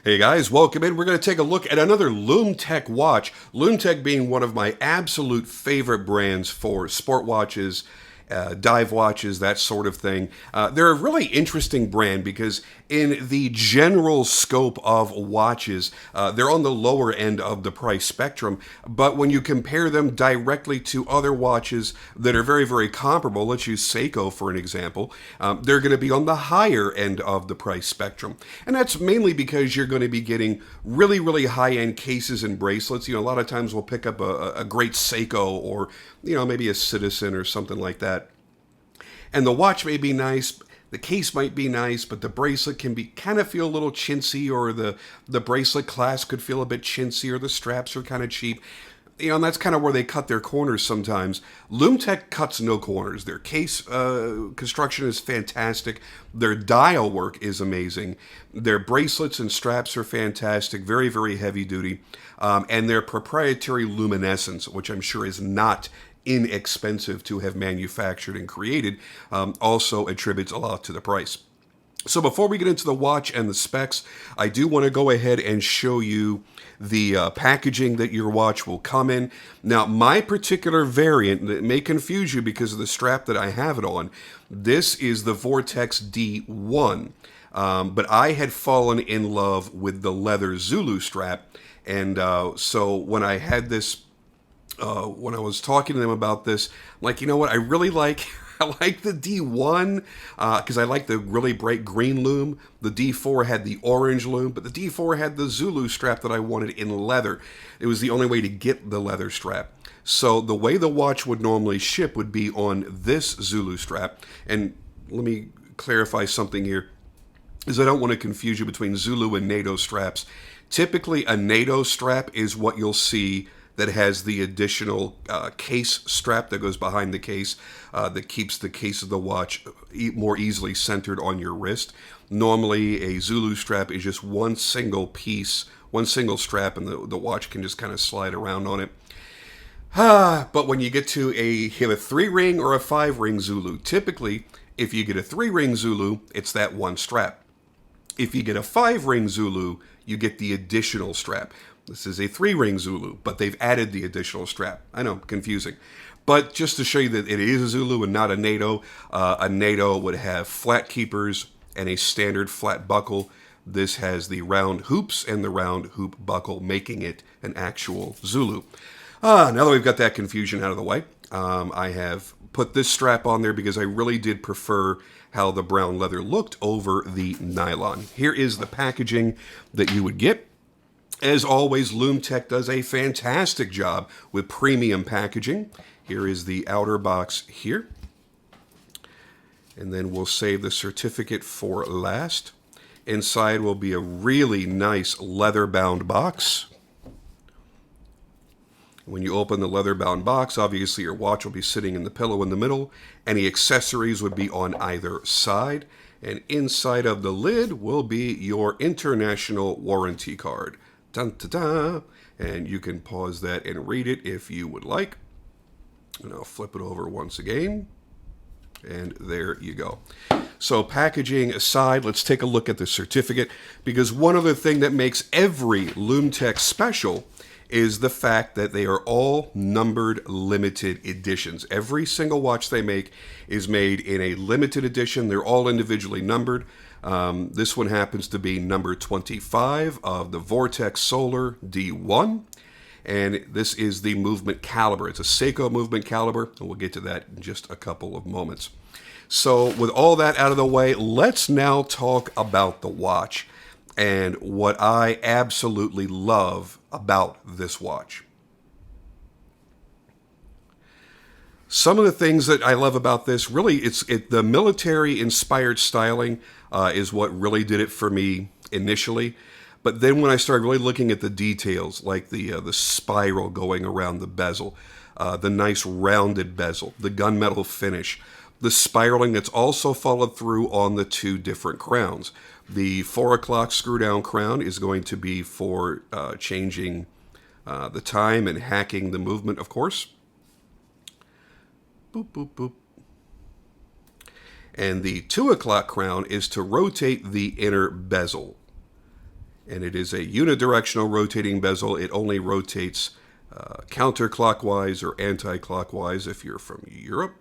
Hey guys, welcome in. We're going to take a look at another Lum-Tec watch. Lum-Tec being one of my absolute favorite brands for sport watches, dive watches, that sort of thing. They're a really interesting brand because in the general scope of watches, they're on the lower end of the price spectrum. But when you compare them directly to other watches that are very, very comparable, let's use Seiko for an example, they're going to be on the higher end of the price spectrum. And that's mainly because you're going to be getting really, really high-end cases and bracelets. You know, a lot of times we'll pick up a great Seiko or, maybe a Citizen or something like that. And the watch may be nice, the case might be nice, but the bracelet can be kind of feel a little chintzy, or the bracelet clasp could feel a bit chintzy, or the straps are kind of cheap. And that's kind of where they cut their corners sometimes. Lum-Tec cuts no corners. Their case construction is fantastic. Their dial work is amazing. Their bracelets and straps are fantastic, very, very heavy duty. And their proprietary luminescence, which I'm sure is not inexpensive to have manufactured and created, also attributes a lot to the price. So before we get into the watch and the specs, I do want to go ahead and show you the packaging that your watch will come in. Now, my particular variant, that may confuse you because of the strap that I have it on, this is the Vortex D1. But I had fallen in love with the leather Zulu strap. And so when I had this, when I was talking to them about this, I'm like, you know what, I really like... I like the D1 because I like the really bright green lume. The D4 had the orange lume, but the D4 had the Zulu strap that I wanted in leather. It was the only way to get the leather strap. So the way the watch would normally ship would be on this Zulu strap. And let me clarify something here, is I don't want to confuse you between Zulu and NATO straps. Typically, a NATO strap is what you'll see that has the additional case strap that goes behind the case that keeps the case of the watch more easily centered on your wrist. Normally, a Zulu strap is just one single piece, one single strap, and the watch can just kind of slide around on it. But when you get to a 3-ring or a 5-ring Zulu, typically, if you get a 3-ring Zulu, it's that one strap. If you get a 5-ring Zulu, you get the additional strap. This is a 3-ring Zulu, but they've added the additional strap. I know, confusing. But just to show you that it is a Zulu and not a NATO would have flat keepers and a standard flat buckle. This has the round hoops and the round hoop buckle, making it an actual Zulu. Now that we've got that confusion out of the way, I have put this strap on there because I really did prefer how the brown leather looked over the nylon. Here is the packaging that you would get. As always, Lum-Tec does a fantastic job with premium packaging. Here is the outer box here. And then we'll save the certificate for last. Inside will be a really nice leather-bound box. When you open the leather-bound box, obviously your watch will be sitting in the pillow in the middle. Any accessories would be on either side. And inside of the lid will be your international warranty card. Dun, da, da. And you can pause that and read it if you would like. And I'll flip it over once again. And there you go. So packaging aside, let's take a look at the certificate, because one other thing that makes every Lum-Tec special is the fact that they are all numbered limited editions. Every single watch they make is made in a limited edition. They're all individually numbered. This one happens to be number 25 of the Vortex Solar D1. And this is the movement caliber. It's a Seiko movement caliber, and we'll get to that in just a couple of moments. So with all that out of the way, let's now talk about the watch and what I absolutely love about this watch. Some of the things that I love about this, really, the military-inspired styling is what really did it for me initially. But then when I started really looking at the details, like the spiral going around the bezel, the nice rounded bezel, the gunmetal finish, the spiraling that's also followed through on the two different crowns. The 4 o'clock screw-down crown is going to be for changing the time and hacking the movement, of course. Boop, boop, boop. And the 2 o'clock crown is to rotate the inner bezel. And it is a unidirectional rotating bezel. It only rotates counterclockwise or anti-clockwise if you're from Europe.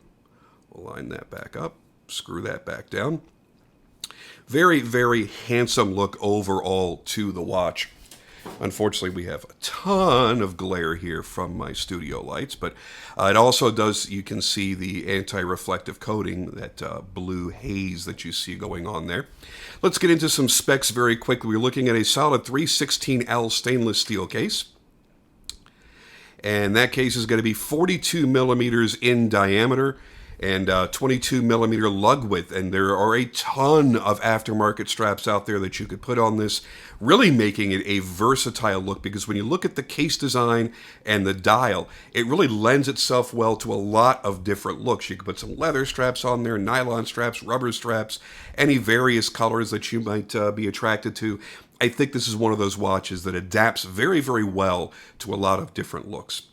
We'll line that back up, screw that back down. Very, very handsome look overall to the watch. Unfortunately, we have a ton of glare here from my studio lights, but it also does, you can see the anti-reflective coating, that blue haze that you see going on there. Let's get into some specs very quickly. We're looking at a solid 316L stainless steel case. And that case is going to be 42 millimeters in diameter and 22 millimeter lug width. And there are a ton of aftermarket straps out there that you could put on this, really making it a versatile look, because when you look at the case design and the dial, it really lends itself well to a lot of different looks. You could put some leather straps on there, nylon straps, rubber straps, any various colors that you might be attracted to. I think this is one of those watches that adapts very, very well to a lot of different looks.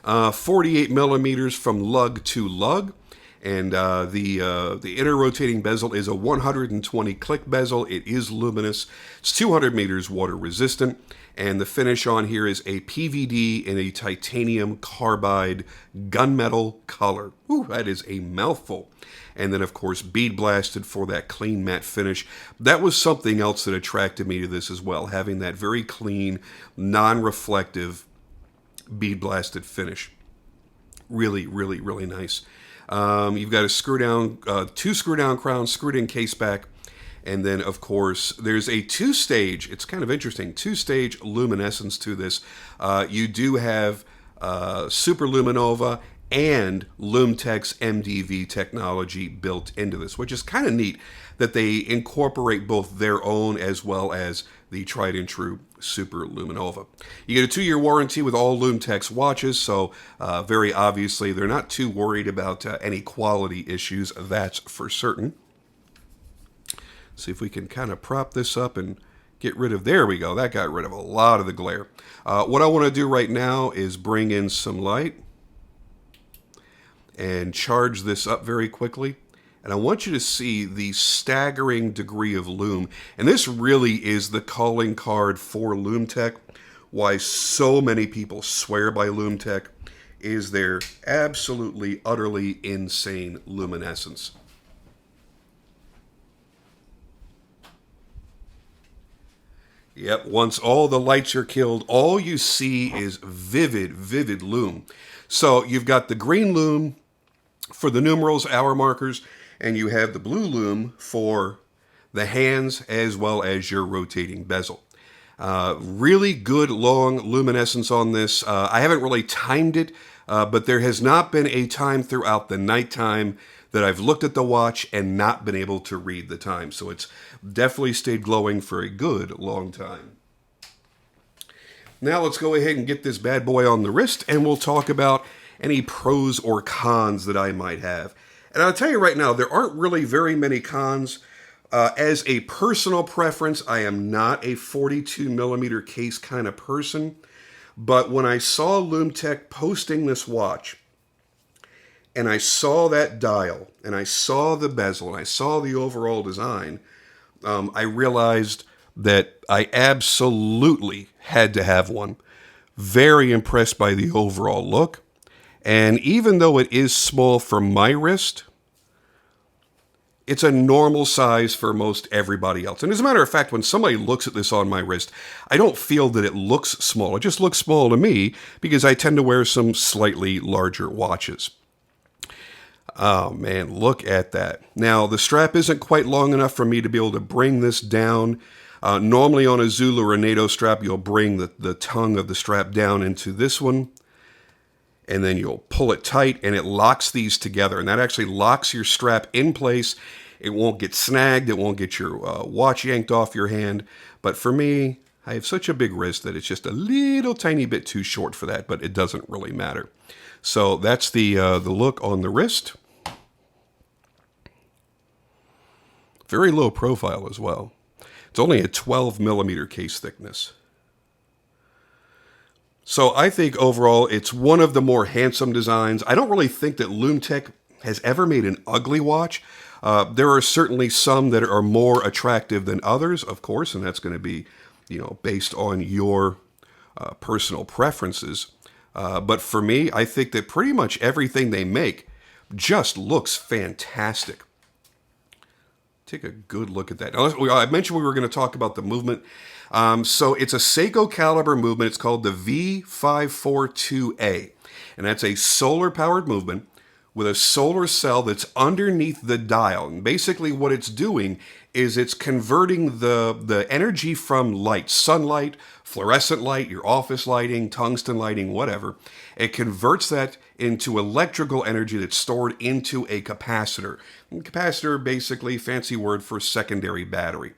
48 millimeters from lug to lug, and the inner rotating bezel is a 120 click bezel. It is luminous. It's 200 meters water resistant, and the finish on here is a PVD in a titanium carbide gunmetal color. Ooh, that is a mouthful. And then, of course, bead blasted for that clean matte finish. That was something else that attracted me to this as well, having that very clean, non-reflective bead blasted finish. Really, really, really nice. You've got a screw down, two screw down crowns, screwed in case back. And then, of course, there's a two-stage, it's kind of interesting, two-stage luminescence to this. You do have Super Luminova and Lum-Tec's MDV technology built into this, which is kind of neat that they incorporate both their own as well as the tried and true Super Luminova. You get a 2-year warranty with all Lum-Tec's watches, so very obviously they're not too worried about any quality issues, that's for certain. See if we can kind of prop this up and get rid of, there we go, that got rid of a lot of the glare. What I want to do right now is bring in some light and charge this up very quickly. And I want you to see the staggering degree of lume. And this really is the calling card for Lum-Tec. Why so many people swear by Lum-Tec is their absolutely, utterly insane luminescence. Yep, once all the lights are killed, all you see is vivid, vivid lume. So you've got the green lume for the numerals, hour markers, and you have the blue lume for the hands as well as your rotating bezel. Really good long luminescence on this. I haven't really timed it, but there has not been a time throughout the nighttime that I've looked at the watch and not been able to read the time. So it's definitely stayed glowing for a good long time. Now let's go ahead and get this bad boy on the wrist, and we'll talk about any pros or cons that I might have. And I'll tell you right now, there aren't really very many cons. As a personal preference, I am not a 42 millimeter case kind of person. But when I saw Lum-Tec posting this watch, and I saw that dial, and I saw the bezel, and I saw the overall design, I realized that I absolutely had to have one. Very impressed by the overall look. And even though it is small for my wrist, it's a normal size for most everybody else. And as a matter of fact, when somebody looks at this on my wrist, I don't feel that it looks small. It just looks small to me because I tend to wear some slightly larger watches. Oh man, look at that. Now, the strap isn't quite long enough for me to be able to bring this down. Normally on a Zulu or a NATO strap, you'll bring the tongue of the strap down into this one, and then you'll pull it tight, and it locks these together, and that actually locks your strap in place. It won't get snagged. It won't get your watch yanked off your hand. But for me, I have such a big wrist that it's just a little tiny bit too short for that, but it doesn't really matter. So that's the look on the wrist. Very low profile as well. It's only a 12 millimeter case thickness. So I think overall it's one of the more handsome designs. I don't really think that Lum-Tec has ever made an ugly watch. There are certainly some that are more attractive than others, of course, and that's going to be based on your personal preferences. But for me, I think that pretty much everything they make just looks fantastic. Take a good look at that. Now, I mentioned we were going to talk about the movement. So it's a Seiko caliber movement. It's called the V542A. And that's a solar-powered movement with a solar cell that's underneath the dial. And basically what it's doing is it's converting the energy from light, sunlight, fluorescent light, your office lighting, tungsten lighting, whatever. It converts that into electrical energy that's stored into a capacitor. And capacitor, basically, fancy word for secondary battery.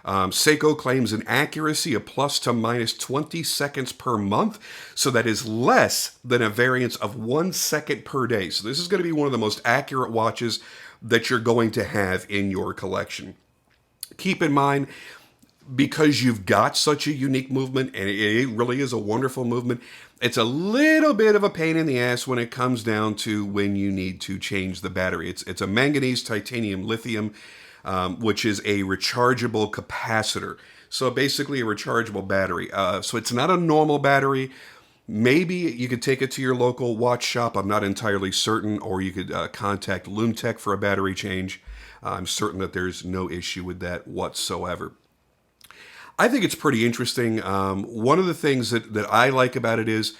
Seiko claims an accuracy of plus to minus 20 seconds per month, so that is less than a variance of 1 second per day. So this is going to be one of the most accurate watches that you're going to have in your collection. Keep in mind, because you've got such a unique movement, and it really is a wonderful movement, it's a little bit of a pain in the ass when it comes down to when you need to change the battery. It's a manganese, titanium, lithium, which is a rechargeable capacitor. So basically a rechargeable battery. So it's not a normal battery. Maybe you could take it to your local watch shop. I'm not entirely certain. Or you could contact Lum-Tec for a battery change. I'm certain that there's no issue with that whatsoever. I think it's pretty interesting. One of the things that I like about it is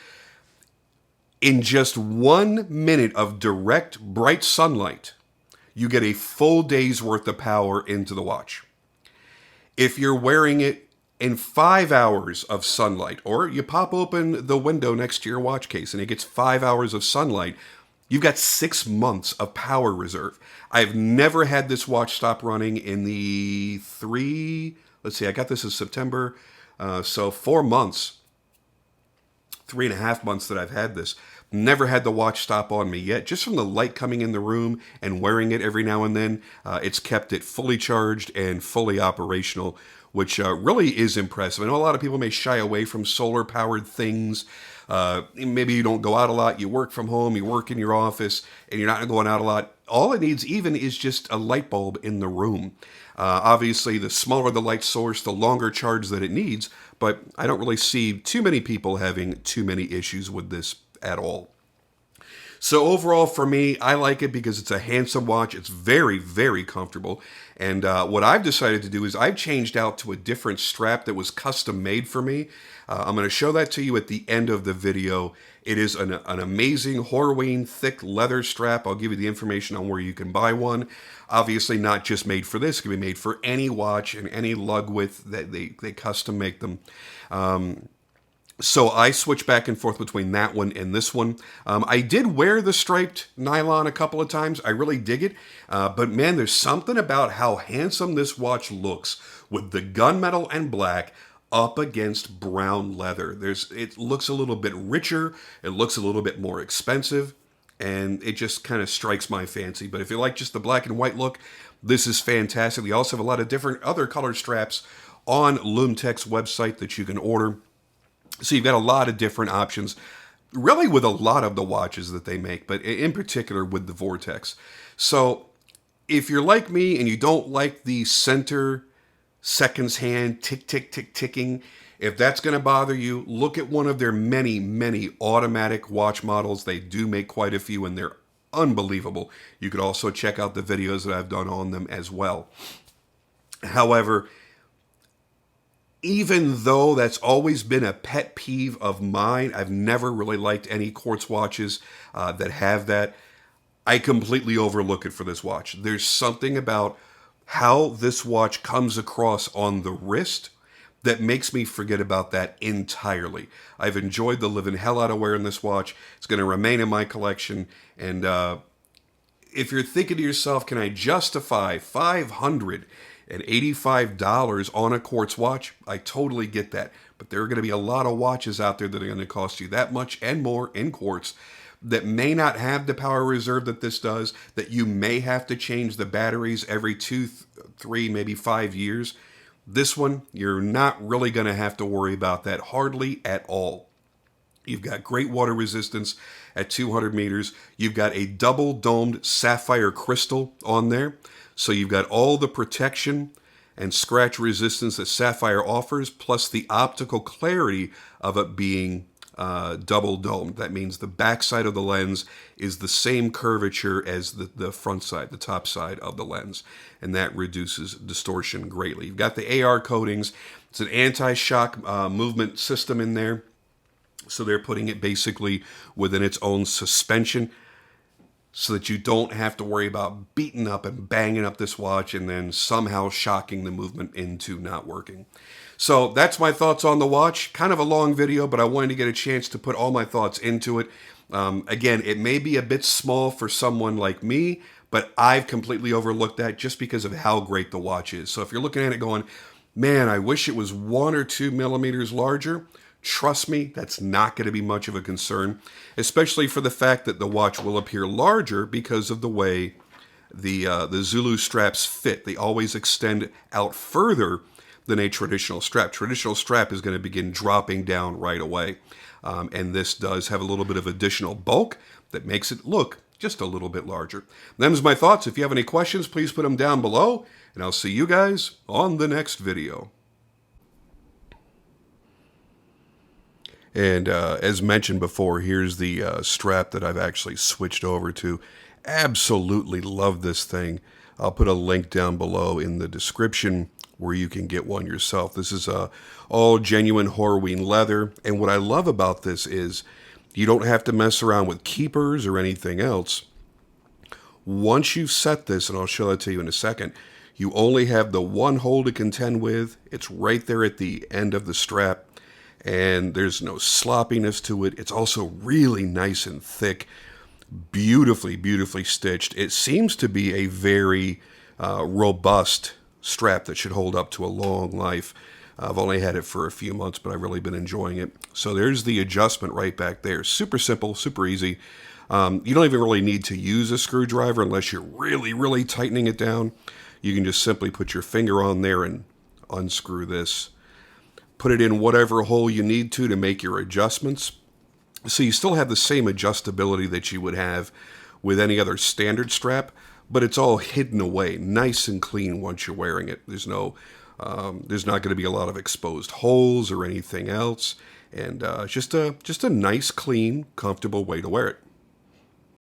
in just 1 minute of direct bright sunlight, you get a full day's worth of power into the watch. If you're wearing it in 5 hours of sunlight, or you pop open the window next to your watch case and it gets 5 hours of sunlight, you've got 6 months of power reserve. I've never had this watch stop running in the I got this in September, so 4 months, 3.5 months that I've had this. Never had the watch stop on me yet. Just from the light coming in the room and wearing it every now and then, it's kept it fully charged and fully operational, which really is impressive. I know a lot of people may shy away from solar-powered things. Maybe you don't go out a lot, you work from home, you work in your office, and you're not going out a lot. All it needs even is just a light bulb in the room. Obviously, the smaller the light source, the longer charge that it needs, but I don't really see too many people having too many issues with this at all. So overall, for me, I like it because it's a handsome watch. It's very, very comfortable. And what I've decided to do is I've changed out to a different strap that was custom made for me. I'm going to show that to you at the end of the video. It is an amazing Horween thick leather strap. I'll give you the information on where you can buy one. Obviously not just made for this. It can be made for any watch and any lug width that they custom make them. So I switch back and forth between that one and this one. I did wear the striped nylon a couple of times. I really dig it. But man, there's something about how handsome this watch looks with the gunmetal and black up against brown leather. It looks a little bit richer. It looks a little bit more expensive. And it just kind of strikes my fancy. But if you like just the black and white look, this is fantastic. We also have a lot of different other color straps on Lum-Tec's website that you can order. So you've got a lot of different options, really with a lot of the watches that they make, but in particular with the Vortex. So if you're like me and you don't like the center seconds hand tick, tick, tick, ticking, if that's going to bother you, look at one of their many, many automatic watch models. They do make quite a few and they're unbelievable. You could also check out the videos that I've done on them as well. However, even though that's always been a pet peeve of mine, I've never really liked any quartz watches that have that. I completely overlook it for this watch. There's something about how this watch comes across on the wrist that makes me forget about that entirely. I've enjoyed the living hell out of wearing this watch. It's going to remain in my collection. And if you're thinking to yourself, can I justify $585 on a quartz watch? I totally get that. But there are going to be a lot of watches out there that are going to cost you that much and more in quartz that may not have the power reserve that this does, that you may have to change the batteries every 2, 3, maybe 5 years. This one, you're not really going to have to worry about that hardly at all. You've got great water resistance at 200 meters. You've got a double domed sapphire crystal on there. So you've got all the protection and scratch resistance that sapphire offers, plus the optical clarity of it being double domed. That means the back side of the lens is the same curvature as the front side, the top side of the lens, and that reduces distortion greatly. You've got the AR coatings. It's an anti-shock movement system in there, so they're putting it basically within its own suspension, so that you don't have to worry about beating up and banging up this watch and then somehow shocking the movement into not working. So that's my thoughts on the watch. Kind of a long video, but I wanted to get a chance to put all my thoughts into it. Again, it may be a bit small for someone like me, but I've completely overlooked that just because of how great the watch is. So if you're looking at it going, man, I wish it was 1 or 2 millimeters larger, trust me, that's not going to be much of a concern, especially for the fact that the watch will appear larger because of the way the Zulu straps fit. They always extend out further than a traditional strap. Traditional strap is going to begin dropping down right away. And this does have a little bit of additional bulk that makes it look just a little bit larger. Them's my thoughts. If you have any questions, please put them down below, and I'll see you guys on the next video. And as mentioned before, here's the strap that I've actually switched over to. Absolutely love this thing. I'll put a link down below in the description where you can get one yourself. This is all genuine Horween leather. And what I love about this is you don't have to mess around with keepers or anything else. Once you've set this, and I'll show that to you in a second, you only have the one hole to contend with. It's right there at the end of the strap, and there's no sloppiness to it. It's also really nice and thick, beautifully, beautifully stitched. It seems to be a very robust strap that should hold up to a long life. I've only had it for a few months, but I've really been enjoying it. So there's the adjustment right back there. Super simple, super easy. You don't even really need to use a screwdriver unless you're really, really tightening it down. You can just simply put your finger on there and unscrew this. Put it in whatever hole you need to make your adjustments. So you still have the same adjustability that you would have with any other standard strap, but it's all hidden away, nice and clean once you're wearing it. There's not going to be a lot of exposed holes or anything else, and just a nice, clean, comfortable way to wear it.